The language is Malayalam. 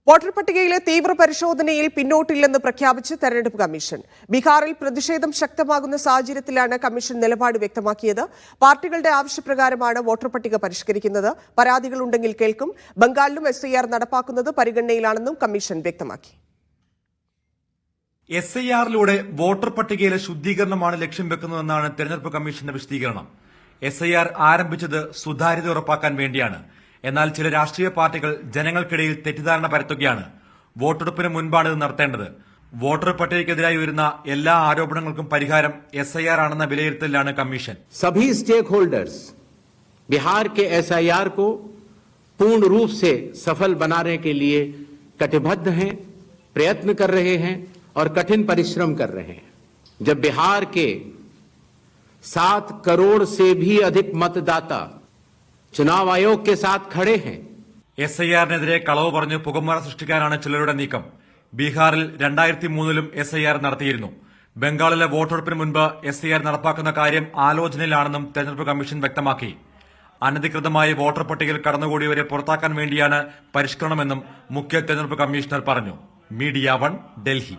വോട്ടർ പട്ടികയിലെ തീവ്ര പരിശോധനയിൽ പിന്നോട്ടില്ലെന്ന് പ്രഖ്യാപിച്ച് തെരഞ്ഞെടുപ്പ് കമ്മീഷൻ. ബീഹാറിൽ പ്രതിഷേധം ശക്തമാകുന്ന സാഹചര്യത്തിലാണ് കമ്മീഷൻ നിലപാട് വ്യക്തമാക്കിയത്. പാർട്ടികളുടെ ആവശ്യപ്രകാരമാണ് വോട്ടർ പട്ടിക പരിഷ്കരിക്കുന്നത്. പരാതികളുണ്ടെങ്കിൽ കേൾക്കും. ബംഗാളിലും SIR നടപ്പാക്കുന്നത് പരിഗണനയിലാണെന്നും കമ്മീഷൻ വ്യക്തമാക്കി. SIRലൂടെ വോട്ടർ പട്ടികയിലെ ശുദ്ധീകരണമാണ് ലക്ഷ്യം വെക്കുന്നതെന്നാണ് തെരഞ്ഞെടുപ്പ് കമ്മീഷന്റെ വിശദീകരണം. SIR ആരംഭിച്ചത് സുതാര്യത ഉറപ്പാക്കാൻ വേണ്ടിയാണ്. എന്നാൽ ചില രാഷ്ട്രീയ പാർട്ടികൾ ജനങ്ങൾക്കിടയിൽ തെറ്റിദ്ധാരണ പരത്തുകയാണ്. വോട്ടെടുപ്പിന് മുൻപാണ് ഇത് നടത്തേണ്ടത്. വോട്ടർ പട്ടികയ്ക്കെതിരായി വരുന്ന എല്ലാ ആരോപണങ്ങൾക്കും പരിഹാരം SIR ആണെന്ന വിലയിരുത്തലിലാണ് കമ്മീഷൻ. सभी स्टेक होल्डर्स बिहार के SIR को पूर्ण रूप से सफल बनाने के लिए कटिबद्ध हैं, प्रयत्न कर रहे हैं और कठिन परिश्रम कर रहे हैं. जब बिहार के 7 करोड़ से भी अधिक मतदाता चुनाव आयोग के साथ खड़े हैं. SIRനെതിരെ കളവ് പറഞ്ഞ് പുകമറ സൃഷ്ടിക്കാനാണ് ചിലരുടെ നീക്കം. ബീഹാറിൽ 2003ലും SIR നടത്തിയിരുന്നു. ബംഗാളിലെ വോട്ടെടുപ്പിന് മുൻപ് SIR നടപ്പാക്കുന്ന കാര്യം ആലോചനയിലാണെന്നും തെരഞ്ഞെടുപ്പ് കമ്മീഷൻ വ്യക്തമാക്കി. അനധികൃതമായി വോട്ടർ പട്ടികയിൽ കടന്നുകൂടിയവരെ പുറത്താക്കാൻ വേണ്ടിയാണ് പരിഷ്കരണമെന്നും മുഖ്യ തെരഞ്ഞെടുപ്പ് കമ്മീഷണർ പറഞ്ഞു. മീഡിയ 1, ഡൽഹി.